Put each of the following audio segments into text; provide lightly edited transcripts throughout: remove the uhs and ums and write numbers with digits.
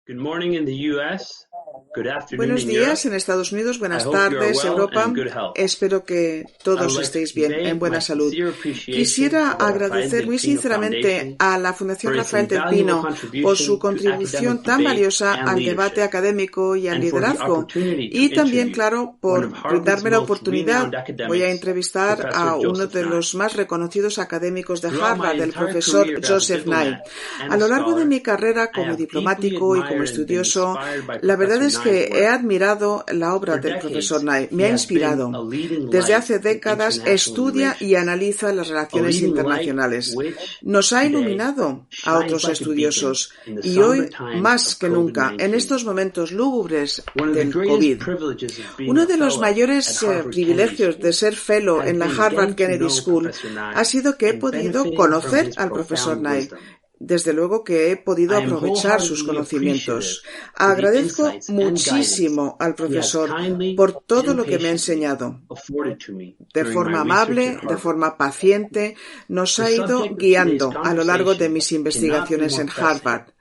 Good morning in the US. Good afternoon Buenos in Europe. días en Estados Unidos, I buenas hope you are tardes, well Europa. and in good health. Espero que I would todos like to estéis bien, convey en buena my salud. sincere appreciation Quisiera to Rafael agradecer del muy Pino sinceramente Foundation a la Fundación for its Rafael del invaluable Pino por su contribution to contribución academic tan debate valiosa and al debate leadership, académico y al and for the liderazgo. opportunity to Y también, interview claro, one por of Harvard's brindarme la most oportunidad, renowned voy a academics, entrevistar Professor a uno Joseph de Nye. los más reconocidos académicos de Throughout my Harvard, el entire profesor career as a Joseph Nye. diplomat and A a lo largo de scholar, mi carrera I como have deeply diplomático y como admired and been estudioso, inspired by la verdad Professor es que Nye's he work. admirado la obra For del profesor decades, Nye. Me he ha has been a inspirado. leading Desde light hace in décadas international estudia y relations, analiza las a relaciones leading light internacionales. which Nos ha today iluminado a shines otros like a beacon estudiosos in the y somber hoy, times más of que nunca, en COVID-19. estos momentos lúgubres One of the del greatest COVID, privileges of being uno a de los fellow at mayores Harvard Kennedy privilegios de School ser fellow has en la been Harvard getting to Kennedy know School Professor ha Nye sido que he and podido benefiting from conocer his al profesor profound Nye. wisdom. Desde luego que he podido I am aprovechar sus wholeheartedly appreciative conocimientos. for the Agradezco insights and guidance muchísimo al he has profesor kindly por todo and lo que me ha patiently enseñado. afforded to me De during my forma research at amable, de Harvard. forma paciente, nos The ha ido subject of today's guiando a lo largo de conversation mis cannot be investigaciones more en pressing, Harvard.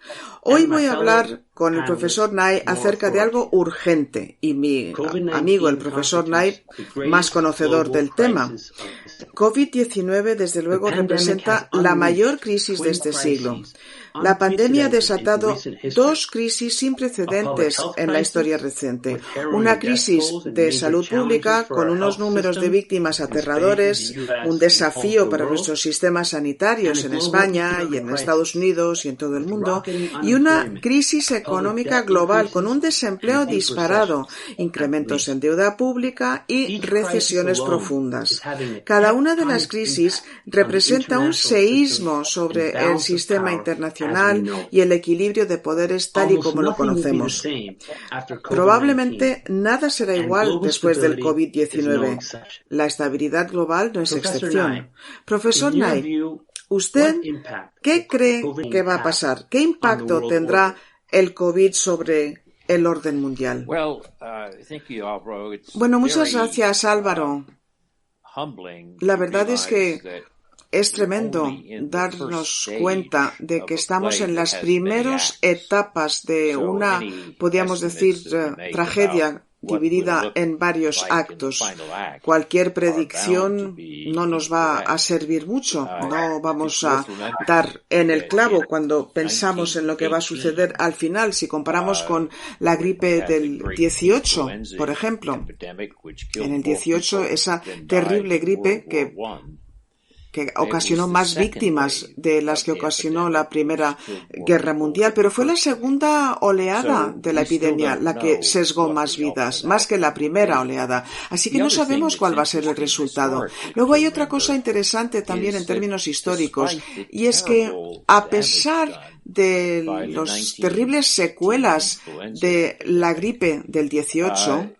Hoy and my voy a fellow hablar con el profesor panelists Nye more acerca de algo authoritative. urgente y mi amigo, el COVID-19 profesor constitutes Nye, the más greatest conocedor global del tema. crisis of the century. COVID-19, desde The luego, pandemic has representa la mayor unleashed crisis de twin este siglo. crises La pandemia ha unprecedented in desatado recent history. dos crisis sin A public precedentes health en la historia crisis reciente. with harrowing Una death crisis tolls and de major salud challenges pública for con our unos health números de system víctimas in Spain, the aterradores, US, un and home to desafío the para world, nuestros sistemas and sanitarios a en global España y economic en Estados crisis Unidos y en todo el with mundo, rocketing y una unemployment, crisis public económica debt global con un increases, and desempleo a deep disparado, recession, not incrementos least. en deuda pública y Each crisis recesiones alone is profundas. having a Cada una de las tectonic crisis impact on the representa un international system seísmo and sobre el balance of sistema power as we internacional know it. y el equilibrio de poderes tal y Almost como lo nothing will be the conocemos. same after COVID-19, Probablemente nada será and igual global después del stability is no COVID-19. exception. La estabilidad global no es Professor excepción. Nye, Profesor in your Nye, view, ¿usted what impact qué will cree COVID que va a have pasar? ¿Qué on the impacto world tendrá order? el COVID sobre el orden mundial? Thank you, Alvaro. It's Bueno, muchas very gracias, Álvaro. humbling La to verdad es realize que that es we're tremendo only in the first darnos stage cuenta de que of a estamos play en that las has many primeras acts. etapas de So una, any podríamos decir, estimates that we make about tragedia what will dividida look en varios like in the actos. final act Cualquier are bound to predicción be no nos va a incorrect. servir mucho. No It's vamos a worth remembering dar en el that clavo in cuando pensamos en lo que va a suceder 1918, al final. Si comparamos con la we gripe had the del great 18, influenza por ejemplo. epidemic, which killed En el more 18, people esa than died terrible in gripe World War I. que It was ocasionó the más second víctimas wave de las of que the ocasionó epidemic la which Primera killed more Guerra people Mundial, than pero the fue la first wave. segunda oleada So de la we still epidemia don't la que know sesgó what más the vidas, ultimate más que la outcome will primera be. oleada. Así que The no other thing sabemos that's cuál va a ser el interesting resultado. historically Luego to hay otra cosa remember interesante también en is that términos históricos, despite the y es que terrible a damage pesar done de by the las terribles 1918 secuelas influenza de la epidemic, gripe del 18,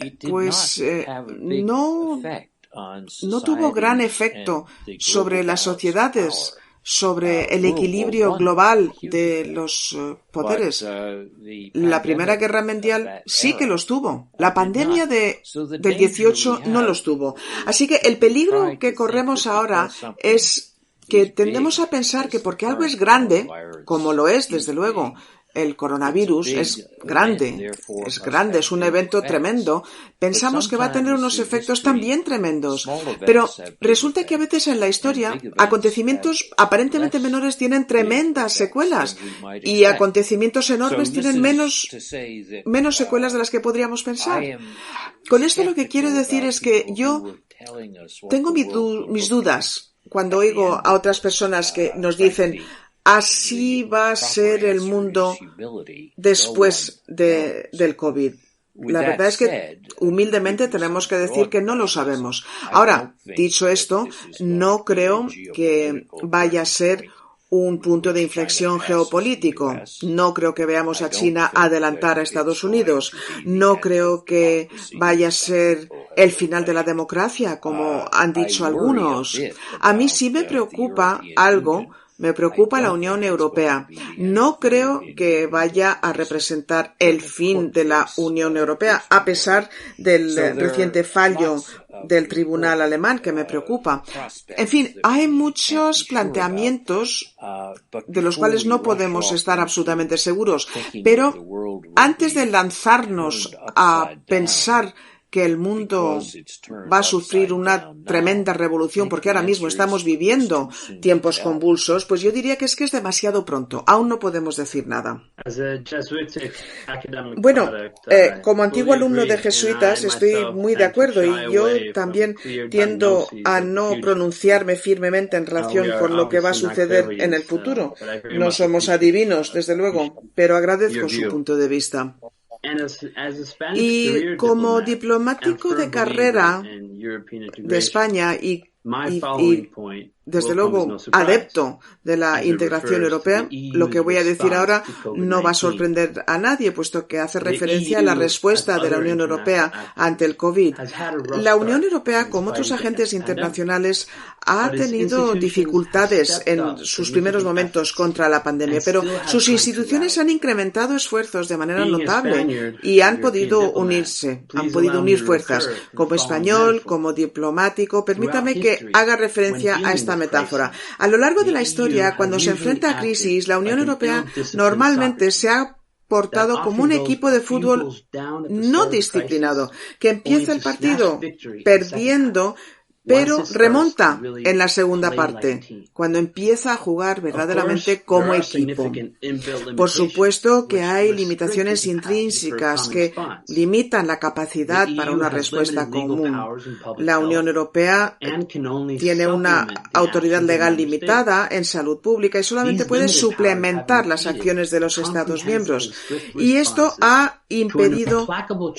it did pues not have a big no effect on no tuvo gran societies efecto and the sobre global las balance of sociedades, power. sobre el World equilibrio War I global had a huge de effect, los but poderes. the La Primera pandemic Guerra of Mundial that sí que era los tuvo. La did pandemia not. del So the danger 18 we no have los tuvo. is Así que el we peligro try que to think corremos that ahora because something es que is tendemos a big, pensar que as the porque algo es current grande, como coronavirus lo es is desde luego, big, el it's a coronavirus big es event, grande, therefore es must grande, es have un big evento effects. tremendo, But pensamos que va a tener unos sometimes in efectos history, también tremendos. small Pero events have big resulta que a effects, veces en la and historia big events have acontecimientos aparentemente less menores tienen big tremendas effects secuelas than we might y expect. acontecimientos So enormes this tienen is to say that menos secuelas de las que podríamos I pensar. am Con esto lo que quiero skeptical decir about es que people who yo were telling us what tengo the world will mis look like dudas cuando at the oigo end a of otras this. personas que nos dicen Frankly, así the va a proper ser el answer mundo is humility. No one después knows. del COVID. With La that verdad es que said, humildemente give you tenemos some que decir broad que no lo guidance. sabemos. I Ahora, don't think dicho that esto, this is going no to be a creo que geopolitical vaya a turning ser point un punto de which China inflexión passes the geopolítico. US. No creo que veamos I a don't China think adelantar a that Estados it's going Unidos. to be the No end creo of que democracy, vaya a as some ser people have el final de la proclaimed. democracia, como han I dicho worry a algunos. bit A mí about sí me the preocupa European algo Union Me preocupa la Unión Europea. No creo que vaya a representar el fin de la Unión Europea, a pesar del reciente fallo del tribunal alemán, que me preocupa. En fin, hay muchos planteamientos de los cuales no podemos estar absolutamente seguros, pero antes de lanzarnos a pensar que el mundo va a sufrir una tremenda revolución, porque ahora mismo estamos viviendo tiempos convulsos, pues yo diría que es demasiado pronto. Aún no podemos decir nada. Bueno, como antiguo alumno de jesuitas estoy muy de acuerdo y yo también tiendo a no pronunciarme firmemente en relación con lo que va a suceder en el futuro. No somos adivinos, desde luego, pero agradezco su punto de vista. Y como diplomático de carrera de España y desde luego adepto de la integración europea, lo que voy a decir ahora no va a sorprender a nadie, puesto que hace referencia a la respuesta de la Unión Europea ante el COVID. La Unión Europea, como otros agentes internacionales, ha tenido dificultades en sus primeros momentos contra la pandemia, pero sus instituciones han incrementado esfuerzos de manera notable y han podido unir fuerzas. Como español, como diplomático, permítame que haga referencia a esta metáfora. A lo largo de la historia, cuando se enfrenta a crisis, la Unión Europea normalmente se ha portado como un equipo de fútbol no disciplinado, que empieza el partido perdiendo, pero remonta en la segunda parte, cuando empieza a jugar verdaderamente como equipo. Por supuesto que hay limitaciones intrínsecas que limitan la capacidad para una respuesta común. La Unión Europea tiene una autoridad legal limitada en salud pública y solamente puede suplementar las acciones de los Estados miembros. Y esto ha impedido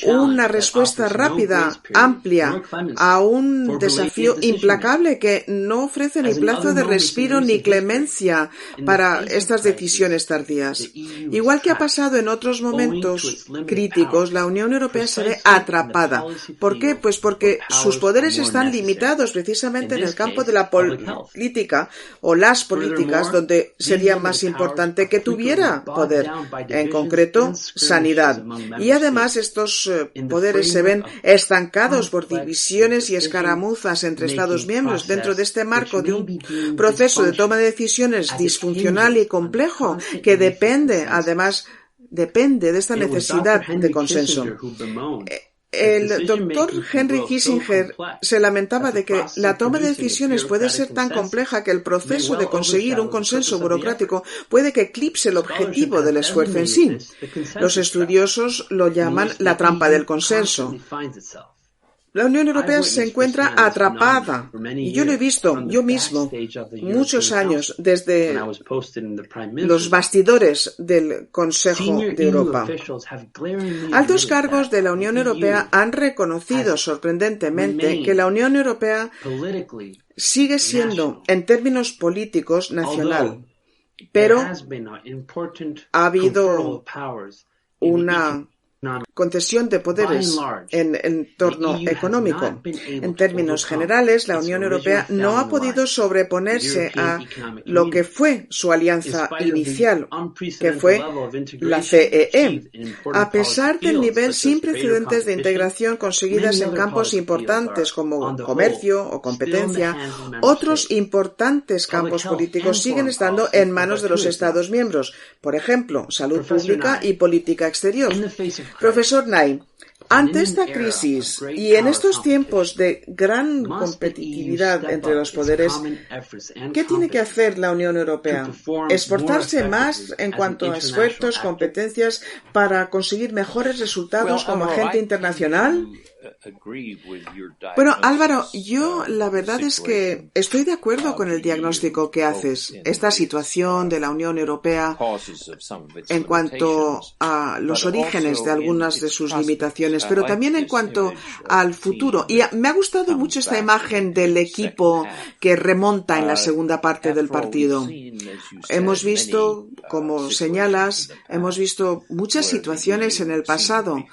una respuesta rápida, amplia, a un desafío implacable que no ofrece ni plazo de respiro ni clemencia para estas decisiones tardías. Igual que ha pasado en otros momentos críticos, la Unión Europea se ve atrapada. ¿Por qué? Pues porque sus poderes están limitados precisamente en el campo de la política o las políticas, donde sería más importante que tuviera poder, en concreto, sanidad. Y además estos poderes se ven estancados por divisiones y escaramuzas entre Estados miembros dentro de este marco de un proceso de toma de decisiones disfuncional y complejo que depende de esta necesidad de consenso. El doctor Henry Kissinger se lamentaba de que la toma de decisiones puede ser tan compleja que el proceso de conseguir un consenso burocrático puede que eclipse el objetivo del esfuerzo en sí. Los estudiosos lo llaman la trampa del consenso. La Unión Europea se encuentra atrapada, y yo lo he visto yo mismo muchos años desde los bastidores del Consejo de Europa. Altos cargos de la Unión Europea han reconocido sorprendentemente que la Unión Europea sigue siendo, en términos políticos, nacional, pero ha habido una concesión de poderes en entorno económico. En términos generales, la Unión Europea no ha podido sobreponerse a lo que fue su alianza inicial, que fue la CEE. A pesar del nivel sin precedentes de integración conseguidas en campos importantes como comercio o competencia, otros importantes campos políticos siguen estando en manos de los Estados miembros, por ejemplo, salud pública y política exterior. Profesor Nye, ante esta crisis y en estos tiempos de gran competitividad entre los poderes, ¿qué tiene que hacer la Unión Europea? ¿Esforzarse más en cuanto a esfuerzos, competencias para conseguir mejores resultados como agente internacional? Bueno, Álvaro, yo la verdad es que estoy de acuerdo con el diagnóstico que haces. Esta situación de la Unión Europea en cuanto a los orígenes de algunas de sus limitaciones, pero también en cuanto al futuro. Y me ha gustado mucho esta imagen del equipo que remonta en la segunda parte del partido. Hemos visto, como señalas, hemos visto muchas situaciones en el pasado.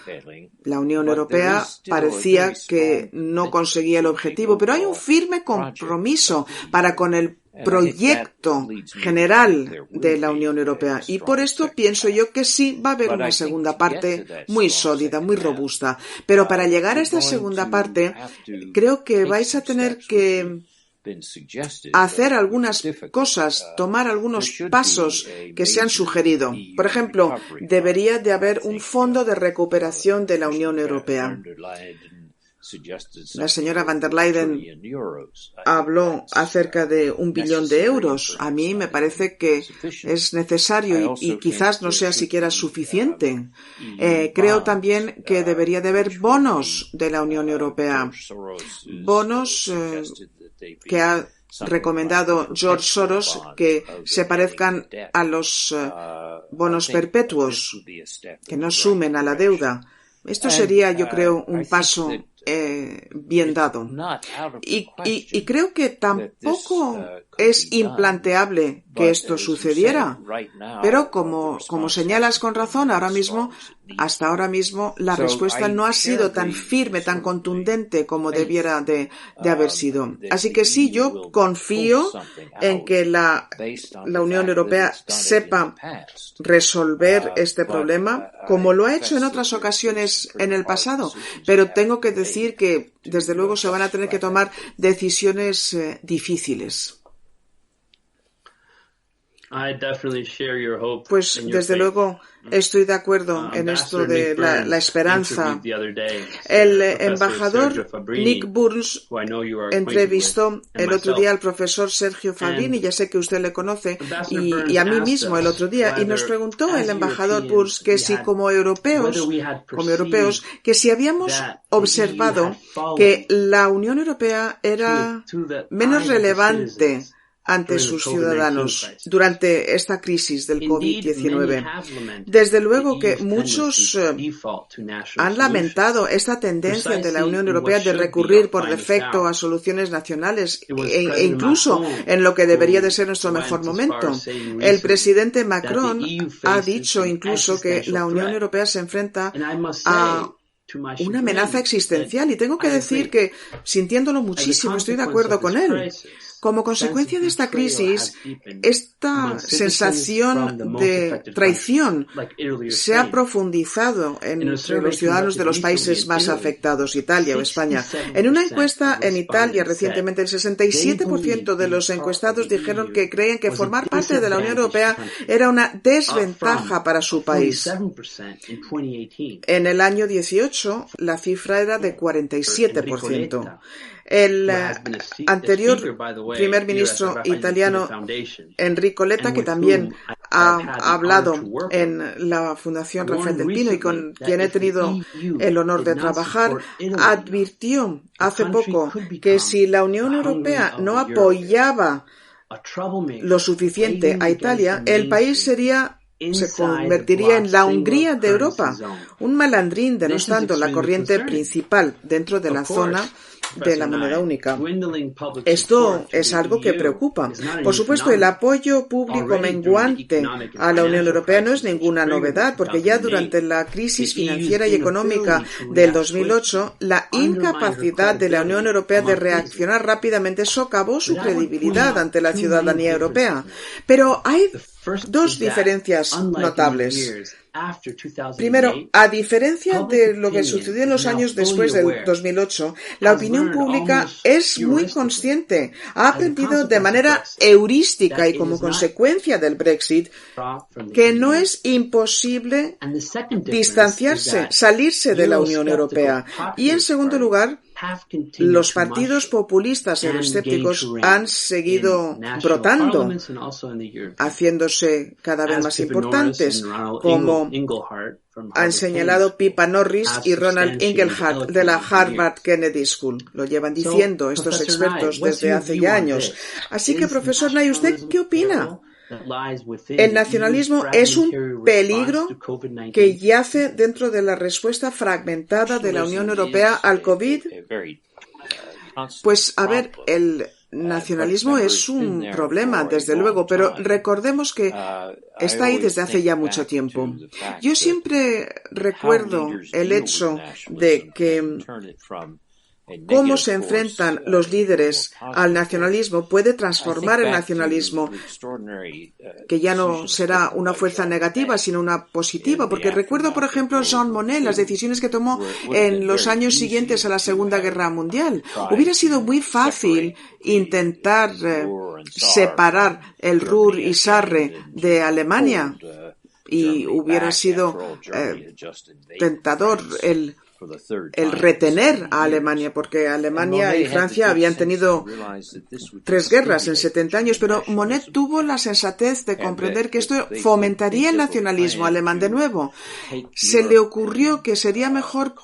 La Unión Europea parecía que no conseguía el objetivo, pero hay un firme compromiso para con el proyecto general de la Unión Europea. Y por esto pienso yo que sí va a haber una segunda parte muy sólida, muy robusta. Pero para llegar a esta segunda parte, creo que vais a tener que hacer algunas cosas, tomar algunos pasos que se han sugerido. Por ejemplo, debería de haber un fondo de recuperación de la Unión Europea. La señora van der Leyen habló acerca de 1 billón de euros. A mí me parece que es necesario y quizás no sea siquiera suficiente. Creo también que debería de haber bonos de la Unión Europea. Bonos que ha recomendado George Soros que se parezcan a los bonos perpetuos, que no sumen a la deuda. Esto sería, yo creo, un paso bien dado. Y creo que tampoco es implanteable que esto sucediera. Pero como señalas con razón, hasta ahora mismo, la respuesta no ha sido tan firme, tan contundente como debiera de haber sido. Así que sí, yo confío en que la Unión Europea sepa resolver este problema, como lo ha hecho en otras ocasiones en el pasado. Pero tengo que decir que, desde luego, se van a tener que tomar decisiones difíciles. Pues desde luego estoy de acuerdo en esto de la esperanza. El embajador Nick Burns entrevistó el otro día al profesor Sergio Favini, ya sé que usted le conoce, y a mí mismo el otro día, y nos preguntó el embajador Burns que si como europeos, que si habíamos observado que la Unión Europea era menos relevante ante sus ciudadanos durante esta crisis del COVID-19. Desde luego que muchos han lamentado esta tendencia de la Unión Europea de recurrir por defecto a soluciones nacionales e incluso en lo que debería de ser nuestro mejor momento. El presidente Macron ha dicho incluso que la Unión Europea se enfrenta a una amenaza existencial y tengo que decir que, sintiéndolo muchísimo, estoy de acuerdo con él. Como consecuencia de esta crisis, esta sensación de traición se ha profundizado entre los ciudadanos de los países más afectados, Italia o España. En una encuesta en Italia recientemente, el 67% de los encuestados dijeron que creían que formar parte de la Unión Europea era una desventaja para su país. En el año 18, la cifra era de 47%. El anterior primer ministro italiano Enrico Letta, que también ha hablado en la Fundación Rafael del Pino y con quien he tenido el honor de trabajar, advirtió hace poco que si la Unión Europea no apoyaba lo suficiente a Italia, el país se convertiría en la Hungría de Europa, un malandrín denostando la corriente principal dentro de la zona de la moneda única. Esto es algo que preocupa. Por supuesto, el apoyo público menguante a la Unión Europea no es ninguna novedad, porque ya durante la crisis financiera y económica del 2008, la incapacidad de la Unión Europea de reaccionar rápidamente socavó su credibilidad ante la ciudadanía europea. Pero hay dos diferencias notables. Primero, a diferencia de lo que sucedió en los años después del 2008, la opinión pública es muy consciente, ha aprendido de manera heurística y como consecuencia del Brexit que no es imposible distanciarse, salirse de la Unión Europea. Y en segundo lugar, los partidos populistas y escépticos han seguido brotando, haciéndose cada vez más importantes, como han señalado Pippa Norris y Ronald Inglehart de la Harvard Kennedy School. Lo llevan diciendo estos expertos desde hace ya años. Así que, profesor Nay, ¿usted qué opina? El nacionalismo es un peligro que yace dentro de la respuesta fragmentada de la Unión Europea al COVID. Pues, a ver, el nacionalismo es un problema, desde luego, pero recordemos que está ahí desde hace ya mucho tiempo. Yo siempre recuerdo el hecho de que cómo se enfrentan los líderes al nacionalismo puede transformar el nacionalismo, que ya no será una fuerza negativa, sino una positiva. Porque recuerdo, por ejemplo, Jean Monnet, las decisiones que tomó en los años siguientes a la Segunda Guerra Mundial. Hubiera sido muy fácil intentar separar el Ruhr y Sarre de Alemania, y hubiera sido tentador el retener a Alemania, porque Alemania y Francia habían tenido 3 guerras en 70 años, pero Monnet tuvo la sensatez de comprender que esto fomentaría el nacionalismo alemán de nuevo. Se le ocurrió que sería mejor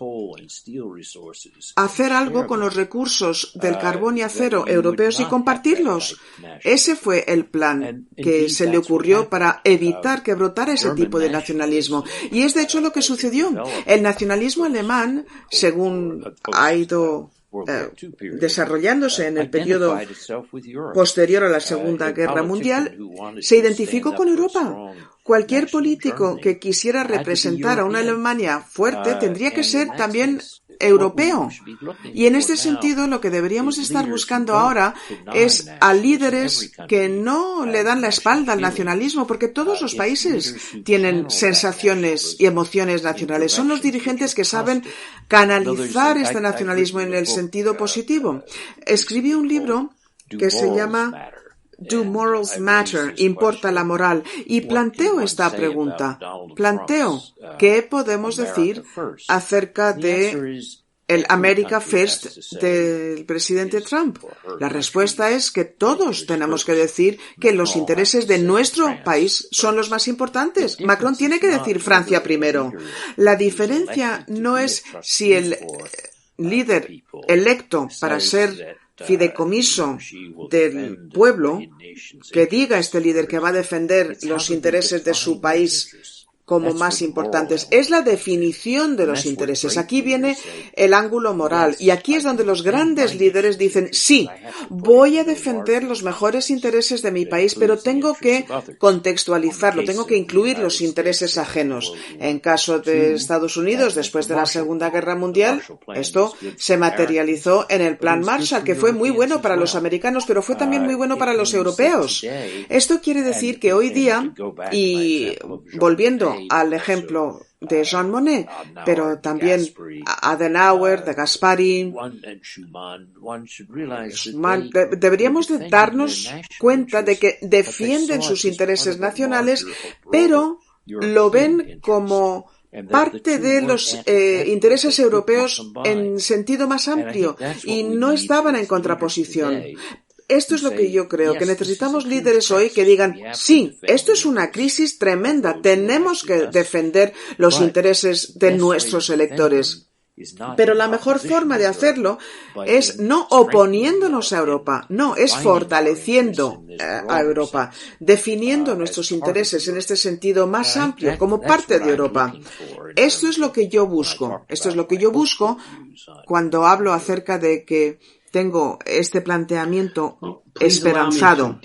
hacer algo con los recursos del carbón y acero europeos y compartirlos. Ese fue el plan que se le ocurrió para evitar que brotara ese tipo de nacionalismo. Y es de hecho lo que sucedió. El nacionalismo alemán, según ha ido desarrollándose en el periodo posterior a la Segunda Guerra Mundial, se identificó con Europa. Cualquier político que quisiera representar a una Alemania fuerte tendría que ser también europeo. Y en este sentido, lo que deberíamos estar buscando ahora es a líderes que no le dan la espalda al nacionalismo, porque todos los países tienen sensaciones y emociones nacionales. Son los dirigentes que saben canalizar este nacionalismo en el sentido positivo. Escribí un libro que se llama Do Morals Matter? ¿Importa la moral? Y planteo esta pregunta. Planteo, ¿qué podemos decir acerca de el America First del presidente Trump? La respuesta es que todos tenemos que decir que los intereses de nuestro país son los más importantes. Macron tiene que decir Francia primero. La diferencia no es si el líder electo para ser fideicomiso del pueblo, que diga este líder que va a defender los intereses de su país como más importantes. Es la definición de los intereses. Aquí viene el ángulo moral y aquí es donde los grandes líderes dicen, sí, voy a defender los mejores intereses de mi país, pero tengo que contextualizarlo, tengo que incluir los intereses ajenos. En caso de Estados Unidos, después de la Segunda Guerra Mundial, esto se materializó en el Plan Marshall, que fue muy bueno para los americanos, pero fue también muy bueno para los europeos. Esto quiere decir que hoy día, y volviendo al ejemplo de Jean Monnet, pero también Adenauer, de Gaspari, Schuman, deberíamos de darnos cuenta de que defienden sus intereses nacionales, pero lo ven como parte de los intereses europeos en sentido más amplio y no estaban en contraposición. Esto es lo que yo creo, que necesitamos líderes hoy que digan, sí, esto es una crisis tremenda, tenemos que defender los intereses de nuestros electores. Pero la mejor forma de hacerlo es no oponiéndonos a Europa, no, es fortaleciendo a Europa, definiendo nuestros intereses en este sentido más amplio, como parte de Europa. Esto es lo que yo busco, cuando hablo acerca de que tengo este planteamiento esperanzado.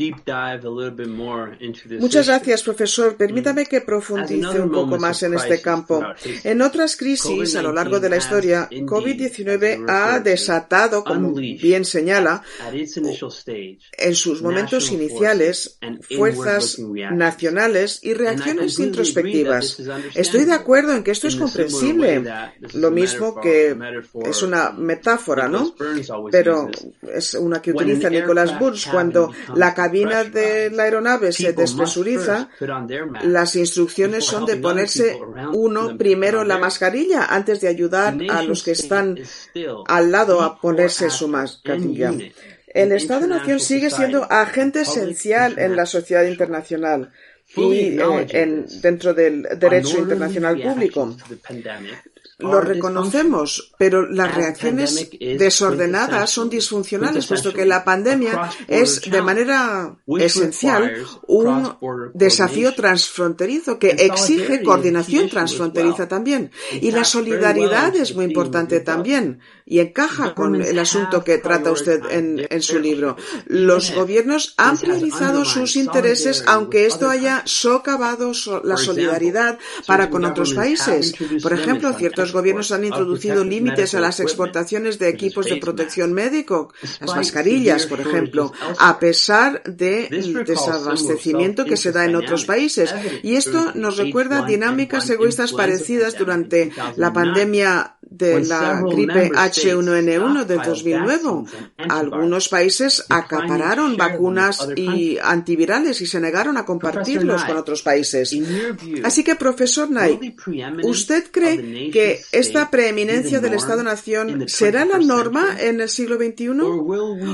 Muchas gracias, profesor. Permítame que profundice un poco más en este campo. En otras crisis a lo largo de la historia, COVID-19 ha desatado, como bien señala, en sus momentos iniciales, fuerzas nacionales y reacciones introspectivas. Estoy de acuerdo en que esto es comprensible. Lo mismo que es una metáfora, ¿no? Pero es una que utiliza Nicholas Burns. Cuando la cabina de la aeronave se despresuriza, las instrucciones son de ponerse uno primero la mascarilla antes de ayudar a los que están al lado a ponerse su mascarilla. El Estado-Nación sigue siendo agente esencial en la sociedad internacional y dentro del derecho internacional público. Lo reconocemos, pero las reacciones desordenadas son disfuncionales, puesto que la pandemia es de manera esencial un desafío transfronterizo que exige coordinación transfronteriza también. Y la solidaridad es muy importante también y encaja con el asunto que trata usted en su libro. Los gobiernos han priorizado sus intereses, aunque esto haya haya socavado la solidaridad para con otros países. Por ejemplo, ciertos gobiernos han introducido límites a las exportaciones de equipos de protección médico, las mascarillas, por ejemplo, a pesar del desabastecimiento que se da en otros países. Y esto nos recuerda dinámicas egoístas parecidas durante la pandemia de la gripe H1N1 del 2009. Algunos países acapararon vacunas y antivirales y se negaron a compartirlos con otros países. Así que, profesor Knight, ¿usted cree que esta preeminencia del Estado-Nación será la norma en el siglo XXI?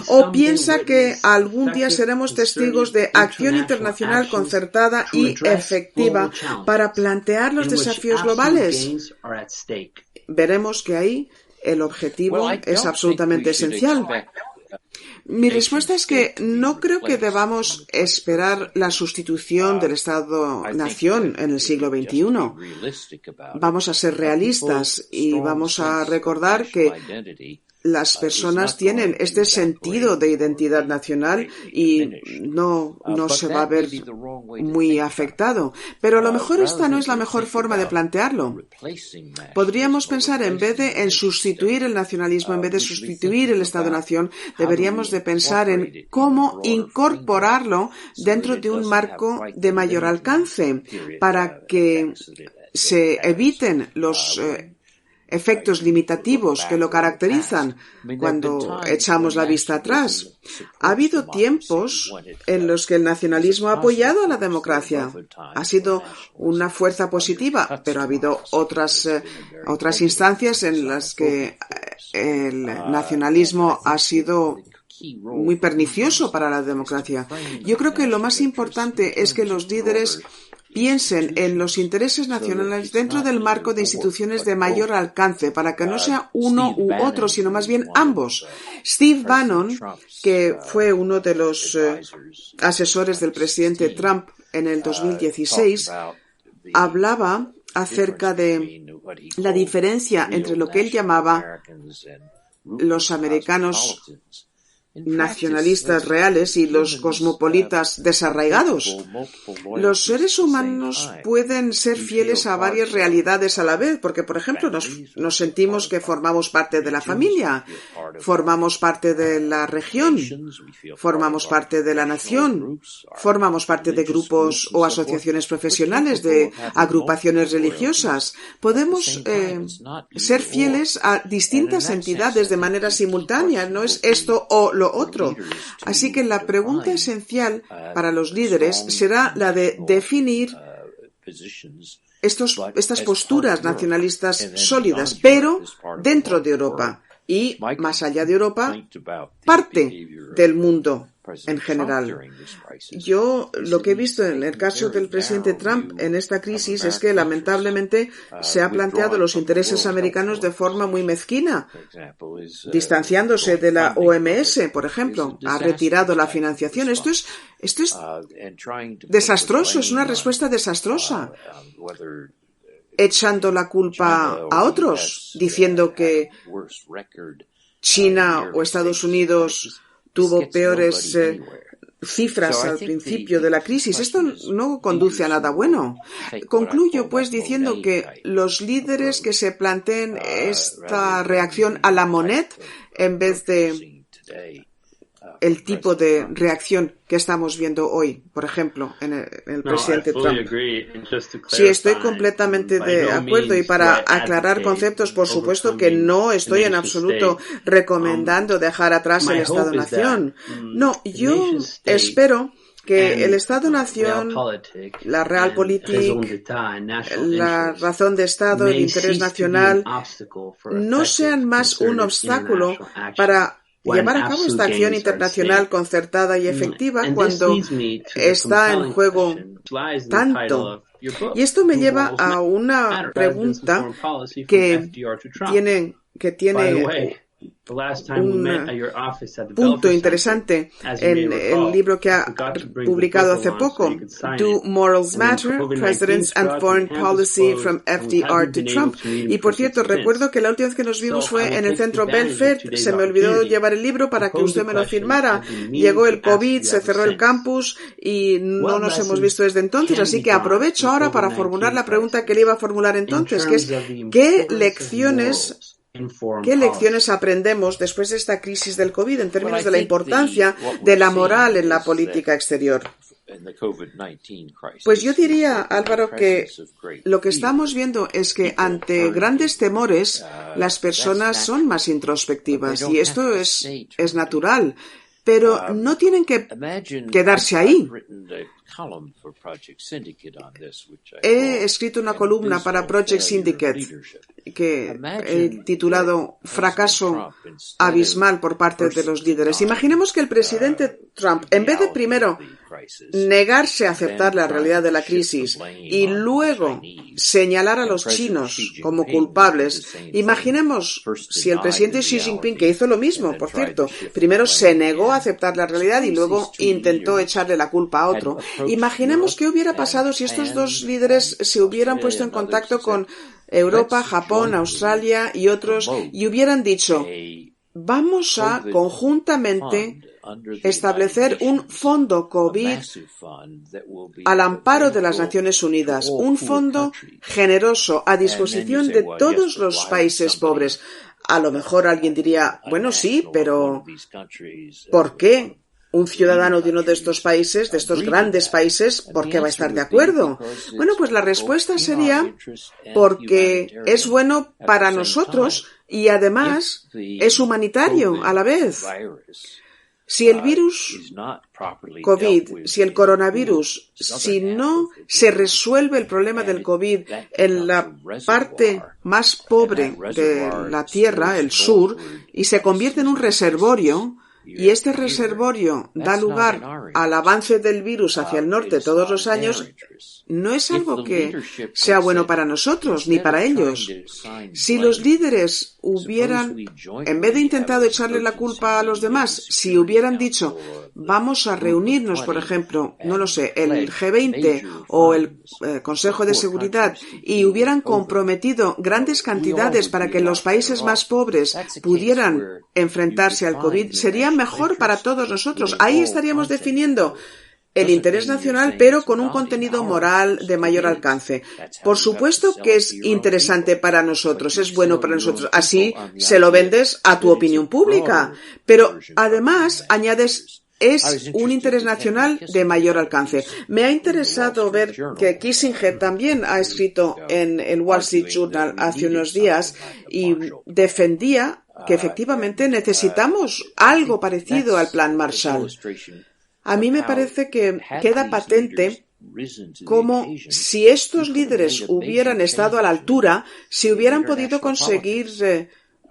¿O piensa que algún día seremos testigos de acción internacional concertada y efectiva para plantear los desafíos globales? Veremos que ahí el objetivo es absolutamente esencial. Mi respuesta es que no creo que debamos esperar la sustitución del Estado-Nación en el siglo XXI. Vamos a ser realistas y vamos a recordar que las personas tienen este sentido de identidad nacional y no se va a ver muy afectado. Pero a lo mejor esta no es la mejor forma de plantearlo. Podríamos pensar, en vez de en sustituir el nacionalismo, en vez de sustituir el Estado-Nación, deberíamos de pensar en cómo incorporarlo dentro de un marco de mayor alcance para que se eviten los efectos limitativos que lo caracterizan cuando echamos la vista atrás. Ha habido tiempos en los que el nacionalismo ha apoyado a la democracia. Ha sido una fuerza positiva, pero ha habido otras instancias en las que el nacionalismo ha sido muy pernicioso para la democracia. Yo creo que lo más importante es que los líderes piensen en los intereses nacionales dentro del marco de instituciones de mayor alcance, para que no sea uno u otro, sino más bien ambos. Steve Bannon, que fue uno de los asesores del presidente Trump en el 2016, hablaba acerca de la diferencia entre lo que él llamaba los americanos nacionalistas reales y los cosmopolitas desarraigados. Los seres humanos pueden ser fieles a varias realidades a la vez, porque, por ejemplo, nos sentimos que formamos parte de la familia, formamos parte de la región, formamos parte de la nación, formamos parte de grupos o asociaciones profesionales, de agrupaciones religiosas. Podemos ser fieles a distintas entidades de manera simultánea. No es esto o lo otro. Así que la pregunta esencial para los líderes será la de definir estas posturas nacionalistas sólidas, pero dentro de Europa y, más allá de Europa, parte del mundo en general. Yo lo que he visto en el caso del presidente Trump en esta crisis es que lamentablemente se ha planteado los intereses americanos de forma muy mezquina, distanciándose de la OMS, por ejemplo, ha retirado la financiación. Esto es desastroso, es una respuesta desastrosa, echando la culpa a otros, diciendo que China o Estados Unidos tuvo peores cifras al principio de la crisis. Esto no conduce a nada bueno. Concluyo, pues, diciendo que los líderes que se planteen esta reacción a la moneda en vez de el tipo de reacción que estamos viendo hoy, por ejemplo, en el presidente Trump. Sí, estoy completamente de acuerdo, y para aclarar conceptos, por supuesto que no estoy en absoluto recomendando dejar atrás el Estado-Nación. No, yo espero que el Estado-Nación, la Realpolitik, la razón de Estado, el interés nacional, no sean más un obstáculo para llevar a cabo esta acción internacional concertada y efectiva cuando está en juego tanto. Y esto me lleva a una pregunta que tiene punto interesante en el libro que ha publicado hace poco, Do Morals Matter? Presidents and Foreign Policy from FDR to Trump. Y por cierto, recuerdo que la última vez que nos vimos fue en el centro Belfast. Se me olvidó llevar el libro para que usted me lo firmara. Llegó el COVID, se cerró el campus y no nos hemos visto desde entonces. Así que aprovecho ahora para formular la pregunta que le iba a formular entonces, que es ¿qué lecciones aprendemos después de esta crisis del COVID en términos de la importancia de la moral en la política exterior? Pues yo diría, Álvaro, que lo que estamos viendo es que ante grandes temores las personas son más introspectivas y esto es natural, pero no tienen que quedarse ahí. He escrito una columna para Project Syndicate que he titulado Fracaso abismal por parte de los líderes. Imaginemos que el presidente Trump, en vez de primero negarse a aceptar la realidad de la crisis y luego señalar a los chinos como culpables, imaginemos si el presidente Xi Jinping, que hizo lo mismo, por cierto, primero se negó a aceptar la realidad y luego intentó echarle la culpa a otro. Imaginemos qué hubiera pasado si estos dos líderes se hubieran puesto en contacto con Europa, Japón, Australia y otros y hubieran dicho, vamos a conjuntamente establecer un fondo COVID al amparo de las Naciones Unidas, un fondo generoso a disposición de todos los países pobres. A lo mejor alguien diría, bueno, sí, pero ¿por qué? Un ciudadano de uno de estos países, de estos grandes países, ¿por qué va a estar de acuerdo? Bueno, pues la respuesta sería porque es bueno para nosotros y además es humanitario a la vez. Si el virus COVID, si el coronavirus, si no se resuelve el problema del COVID en la parte más pobre de la Tierra, el sur, y se convierte en un reservorio, y este reservorio da lugar al avance del virus hacia el norte todos los años, no es algo que sea bueno para nosotros ni para ellos. Si los líderes hubieran, en vez de intentado echarle la culpa a los demás, si hubieran dicho, vamos a reunirnos, por ejemplo, no lo sé, el G20 o el Consejo de Seguridad, y hubieran comprometido grandes cantidades para que los países más pobres pudieran enfrentarse al COVID, sería mejor para todos nosotros. Ahí estaríamos definiendo el interés nacional, pero con un contenido moral de mayor alcance. Por supuesto que es interesante para nosotros, es bueno para nosotros. Así se lo vendes a tu opinión pública. Pero además añades, es un interés nacional de mayor alcance. Me ha interesado ver que Kissinger también ha escrito en el Wall Street Journal hace unos días y defendía que efectivamente necesitamos algo parecido al Plan Marshall. A mí me parece que queda patente como si estos líderes hubieran estado a la altura, si hubieran podido conseguir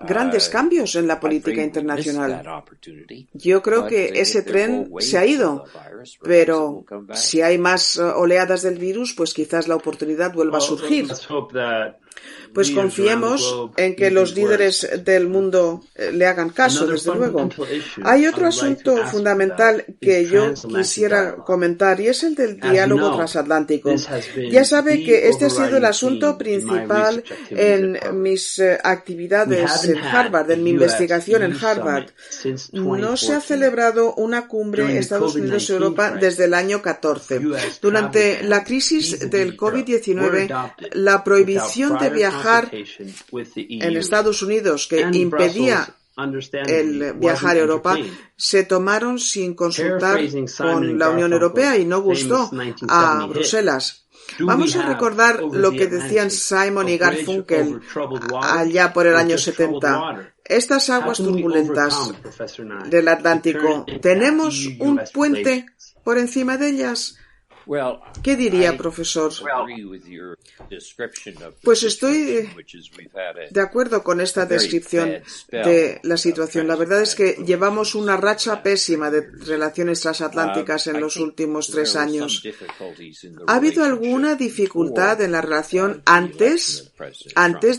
grandes cambios en la política internacional. Yo creo que ese tren se ha ido, pero si hay más oleadas del virus, pues quizás la oportunidad vuelva a surgir. Pues confiemos en que los líderes del mundo le hagan caso, desde luego. Hay otro asunto fundamental que yo quisiera comentar y es el del diálogo transatlántico. Ya sabe que este ha sido el asunto principal en mis actividades en Harvard, en mi investigación en Harvard. No se ha celebrado una cumbre Estados Unidos-Europa desde el año 14. Durante la crisis del COVID-19, la prohibición de viajar en Estados Unidos que impedía el viajar a Europa se tomaron sin consultar con la Unión Europea y no gustó a Bruselas. Vamos a recordar lo que decían Simon y Garfunkel allá por el año 70. Estas aguas turbulentas del Atlántico, ¿tenemos un puente por encima de ellas? ¿Qué diría, profesor? Pues estoy de acuerdo con esta descripción de la situación. La verdad es que llevamos una racha pésima de relaciones transatlánticas en los últimos 3 años. ¿Ha habido alguna dificultad en la relación antes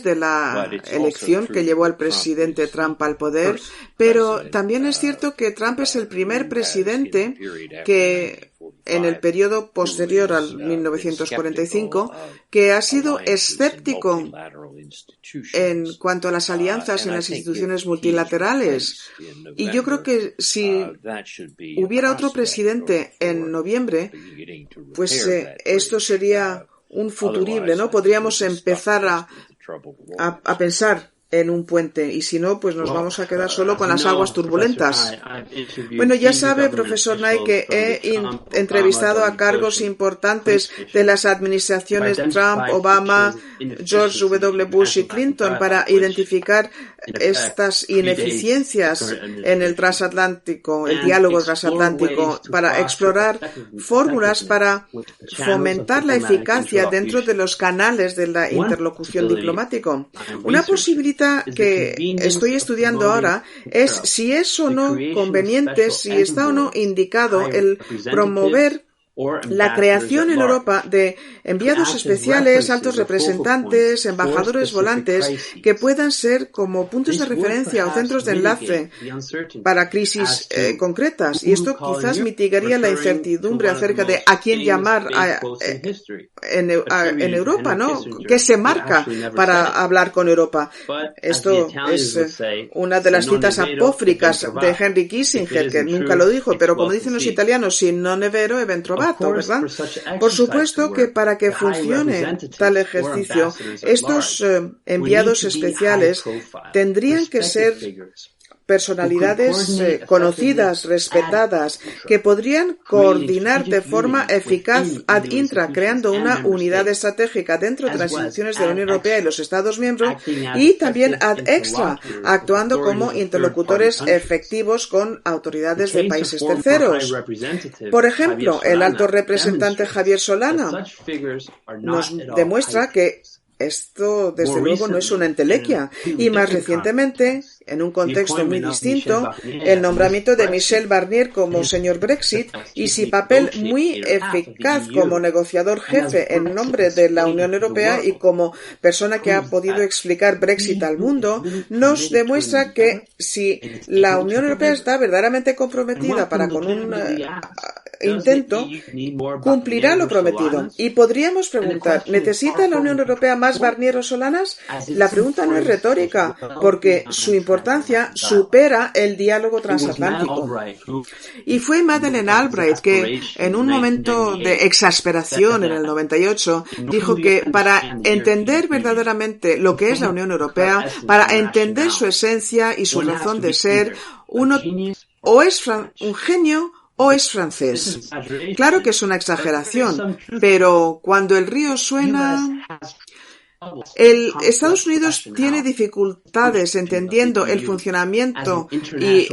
de la elección que llevó al presidente Trump al poder? Pero también es cierto que Trump es el primer presidente que en el periodo posterior al 1945, que ha sido escéptico en cuanto a las alianzas en las instituciones multilaterales. Y yo creo que si hubiera otro presidente en noviembre, pues esto sería un futurible, ¿no? Podríamos empezar a pensar en un puente, y si no, pues nos vamos a quedar solo con las aguas turbulentas. Bueno, ya sabe, profesor Knight, que he entrevistado a cargos importantes de las administraciones Trump, Obama, George W. Bush y Clinton para identificar estas ineficiencias en el transatlántico, el diálogo transatlántico, para explorar fórmulas para fomentar la eficacia dentro de los canales de la interlocución diplomática. Una posibilidad que estoy estudiando ahora es si es o no conveniente, si está o no indicado el promover la creación en Europa de enviados especiales, altos representantes, embajadores volantes, que puedan ser como puntos de referencia o centros de enlace para crisis concretas. Y esto quizás mitigaría la incertidumbre acerca de a quién llamar en Europa, ¿no? ¿Qué se marca para hablar con Europa? Esto es una de las citas apócrifas de Henry Kissinger, que nunca lo dijo, pero como dicen los italianos, si non è vero, è ben trovato. ¿Verdad? Por supuesto que para que funcione tal ejercicio, estos enviados especiales tendrían que ser personalidades conocidas, respetadas, que podrían coordinar de forma eficaz ad intra, creando una unidad estratégica dentro de las instituciones de la Unión Europea y los Estados miembros, y también ad extra, actuando como interlocutores efectivos con autoridades de países terceros. Por ejemplo, el alto representante Javier Solana nos demuestra que esto, desde luego, no es una entelequia. Y más recientemente, en un contexto muy distinto, el nombramiento de Michel Barnier como señor Brexit y su papel muy eficaz como negociador jefe en nombre de la Unión Europea y como persona que ha podido explicar Brexit al mundo, nos demuestra que si la Unión Europea está verdaderamente comprometida para con un intento, cumplirá lo prometido. Y podríamos preguntar, ¿necesita la Unión Europea más Barnier o Solanas? La pregunta no es retórica, porque su importancia supera el diálogo transatlántico. Y fue Madeleine Albright que, en un momento de exasperación en el 98, dijo que para entender verdaderamente lo que es la Unión Europea, para entender su esencia y su razón de ser, uno o es un genio o es francés. Claro que es una exageración, pero cuando el río suena, Estados Unidos tiene dificultades entendiendo el funcionamiento y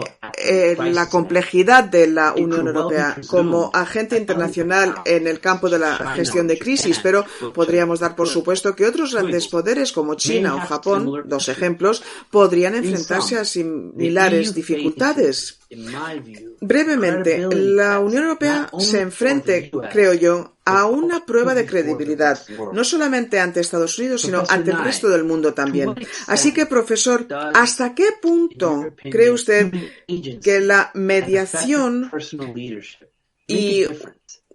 la complejidad de la Unión Europea como agente internacional en el campo de la gestión de crisis, pero podríamos dar por supuesto que otros grandes poderes como China o Japón, 2 ejemplos, podrían enfrentarse a similares dificultades. Brevemente, la Unión Europea se enfrente, creo yo, a una prueba de credibilidad, no solamente ante Estados Unidos, sino ante el resto del mundo también. Así que, profesor, ¿hasta qué punto cree usted que la mediación y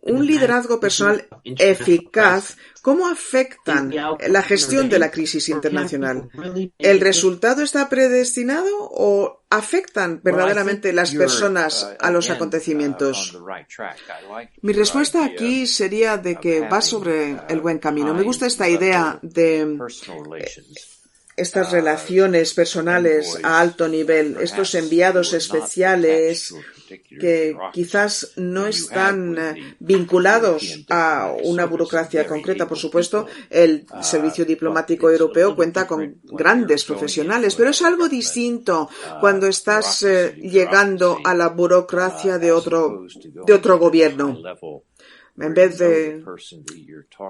un liderazgo personal eficaz, cómo afectan la gestión de la crisis internacional? ¿El resultado está predestinado o afectan verdaderamente las personas a los acontecimientos? Mi respuesta aquí sería de que va sobre el buen camino. Me gusta esta idea de estas relaciones personales a alto nivel, estos enviados especiales que quizás no están vinculados a una burocracia concreta. Por supuesto, el Servicio Diplomático Europeo cuenta con grandes profesionales, pero es algo distinto cuando estás llegando a la burocracia de otro gobierno. en vez de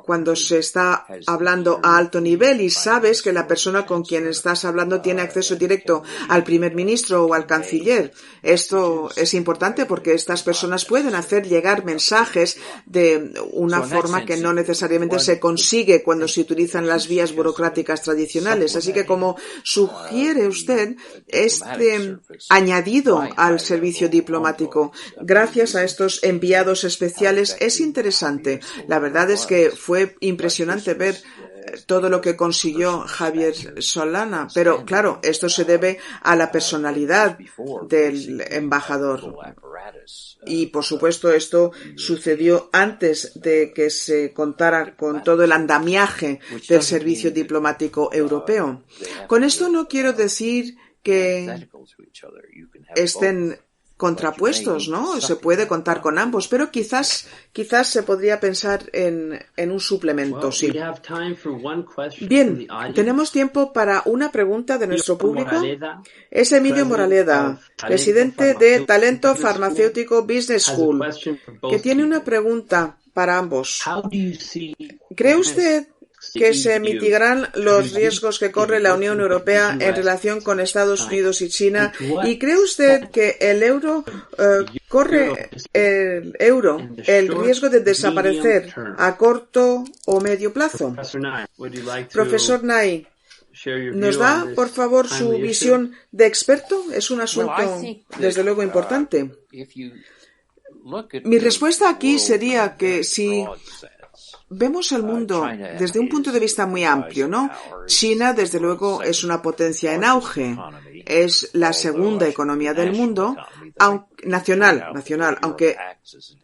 cuando se está hablando a alto nivel y sabes que la persona con quien estás hablando tiene acceso directo al primer ministro o al canciller. Esto es importante porque estas personas pueden hacer llegar mensajes de una forma que no necesariamente se consigue cuando se utilizan las vías burocráticas tradicionales. Así que, como sugiere usted, este añadido al servicio diplomático, gracias a estos enviados especiales, es interesante. La verdad es que fue impresionante ver todo lo que consiguió Javier Solana, pero claro, esto se debe a la personalidad del embajador. Y por supuesto esto sucedió antes de que se contara con todo el andamiaje del servicio diplomático europeo. Con esto no quiero decir que estén contrapuestos, ¿no? Se puede contar con ambos, pero quizás se podría pensar en un suplemento, sí. Bien, tenemos tiempo para una pregunta de nuestro público. Es Emilio Moraleda, presidente de Talento Farmacéutico Business School, que tiene una pregunta para ambos. ¿Cree usted que se mitigarán los riesgos que corre la Unión Europea en relación con Estados Unidos y China? ¿Y cree usted que el euro corre el riesgo de desaparecer a corto o medio plazo? Profesor Nye, ¿nos da, por favor, su visión de experto? Es un asunto, desde luego, importante. Mi respuesta aquí sería que si vemos el mundo desde un punto de vista muy amplio, ¿no? China, desde luego, es una potencia en auge. Es la segunda economía del mundo, nacional, aunque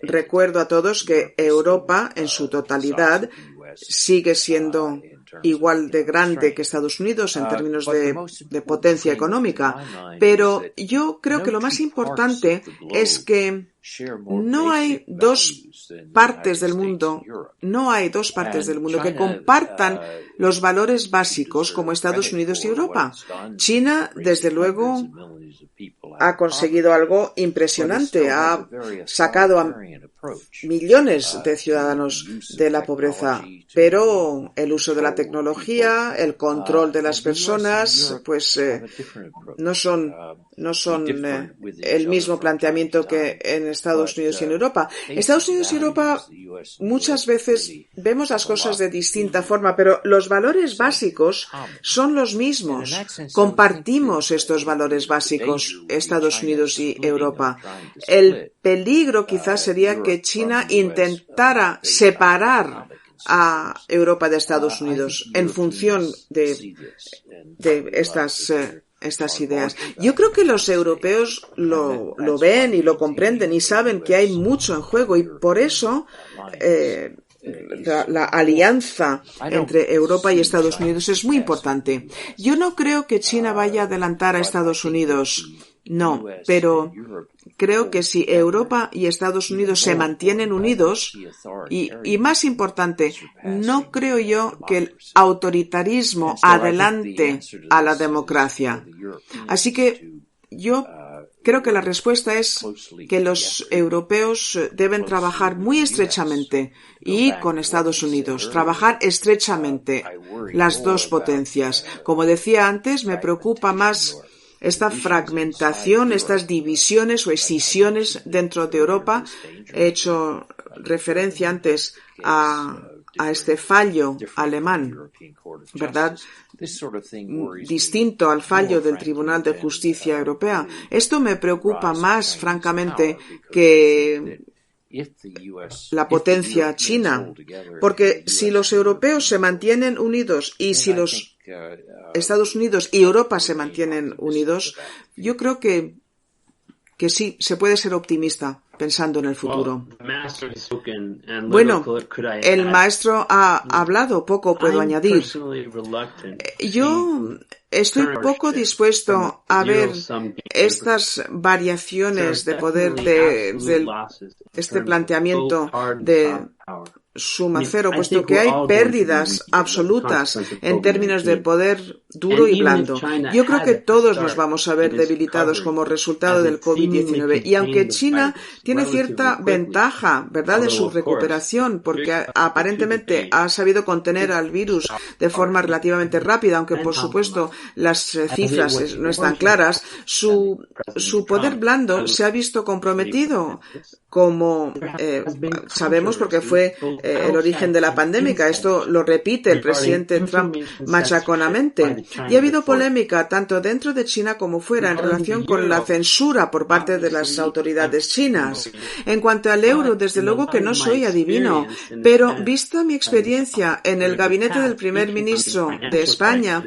recuerdo a todos que Europa, en su totalidad, sigue siendo igual de grande que Estados Unidos en términos de potencia económica. Pero yo creo que lo más importante es que no hay dos partes del mundo que compartan los valores básicos como Estados Unidos y Europa. China, desde luego, ha conseguido algo impresionante. Ha sacado a millones de ciudadanos de la pobreza, pero el uso de la tecnología, el control de las personas, pues no son el mismo planteamiento que en Estados Unidos y en Europa. Estados Unidos y Europa muchas veces vemos las cosas de distinta forma, pero los valores básicos son los mismos. Compartimos estos valores básicos, Estados Unidos y Europa. El peligro quizás sería que China intentara separar a Europa de Estados Unidos en función de estas ideas. Yo creo que los europeos lo ven y lo comprenden y saben que hay mucho en juego y por eso la alianza entre Europa y Estados Unidos es muy importante. Yo no creo que China vaya a adelantar a Estados Unidos. No, pero creo que si Europa y Estados Unidos se mantienen unidos, y más importante, no creo yo que el autoritarismo adelante a la democracia. Así que yo creo que la respuesta es que los europeos deben trabajar muy estrechamente y con Estados Unidos, trabajar estrechamente las dos potencias. Como decía antes, me preocupa más esta fragmentación, estas divisiones o escisiones dentro de Europa. He hecho referencia antes a este fallo alemán, ¿verdad? Distinto al fallo del Tribunal de Justicia Europea. Esto me preocupa más, francamente, que la potencia china, porque si los europeos se mantienen unidos y si los Estados Unidos y Europa se mantienen unidos, yo creo que sí, se puede ser optimista pensando en el futuro. Bueno, el maestro ha hablado, poco puedo añadir. Yo estoy poco dispuesto a ver estas variaciones de poder de este planteamiento de suma cero, puesto que hay pérdidas absolutas en términos de poder duro y blando. Yo creo que todos nos vamos a ver debilitados como resultado del COVID-19. Y aunque China tiene cierta ventaja, ¿verdad?, de su recuperación, porque aparentemente ha sabido contener al virus de forma relativamente rápida, aunque por supuesto las cifras no están claras, su poder blando se ha visto comprometido, como sabemos, porque fue el origen de la pandemia. Esto lo repite el presidente Trump machaconamente. Y ha habido polémica tanto dentro de China como fuera en relación con la censura por parte de las autoridades chinas. En cuanto al euro, desde luego que no soy adivino, pero vista mi experiencia en el gabinete del primer ministro de España,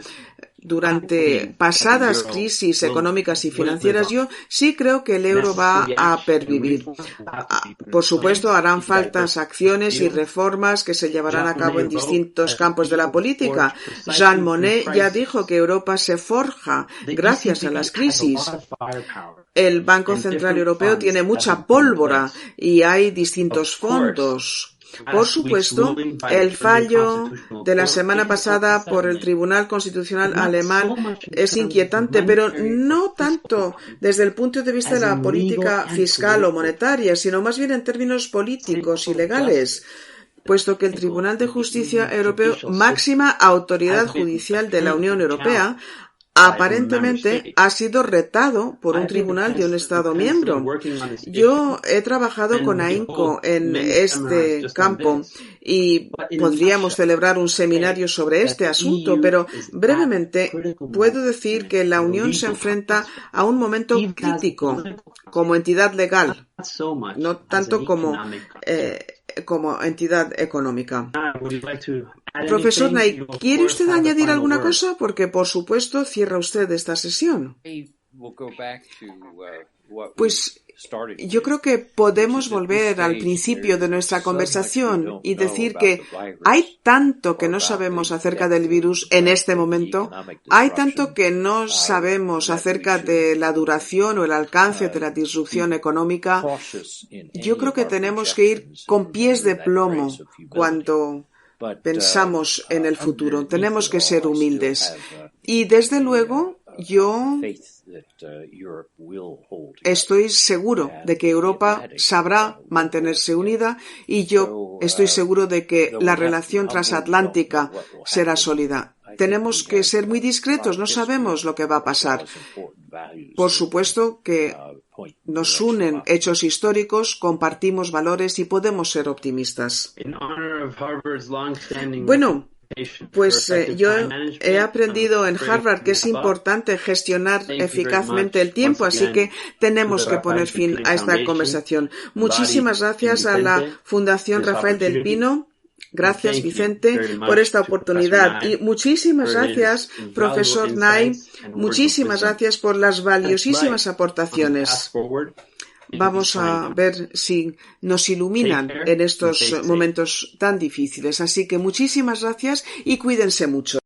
durante pasadas crisis económicas y financieras, yo sí creo que el euro va a pervivir. Por supuesto, harán falta acciones y reformas que se llevarán a cabo en distintos campos de la política. Jean Monnet ya dijo que Europa se forja gracias a las crisis. El Banco Central Europeo tiene mucha pólvora y hay distintos fondos. Por supuesto, el fallo de la semana pasada por el Tribunal Constitucional alemán es inquietante, pero no tanto desde el punto de vista de la política fiscal o monetaria, sino más bien en términos políticos y legales, puesto que el Tribunal de Justicia Europeo, máxima autoridad judicial de la Unión Europea, aparentemente ha sido retado por un tribunal de un Estado miembro. Yo he trabajado con AINCO en este campo y podríamos celebrar un seminario sobre este asunto, pero brevemente puedo decir que la Unión se enfrenta a un momento crítico como entidad legal, no tanto como entidad económica. Profesor Nay, ¿quiere usted añadir alguna cosa? Porque, por supuesto, cierra usted esta sesión. Pues yo creo que podemos volver al principio de nuestra conversación y decir que hay tanto que no sabemos acerca del virus en este momento, hay tanto que no sabemos acerca de la duración o el alcance de la disrupción económica. Yo creo que tenemos que ir con pies de plomo cuando pensamos en el futuro. Tenemos que ser humildes. Y desde luego, yo estoy seguro de que Europa sabrá mantenerse unida y yo estoy seguro de que la relación transatlántica será sólida. Tenemos que ser muy discretos, no sabemos lo que va a pasar. Por supuesto que nos unen hechos históricos, compartimos valores y podemos ser optimistas. Bueno, pues yo he aprendido en Harvard que es importante gestionar eficazmente el tiempo, así que tenemos que poner fin a esta conversación. Muchísimas gracias a la Fundación Rafael del Pino. Gracias, Vicente, por esta oportunidad. Y muchísimas gracias, profesor Nay. Muchísimas gracias por las valiosísimas aportaciones. Vamos a ver si nos iluminan en estos momentos tan difíciles. Así que muchísimas gracias y cuídense mucho.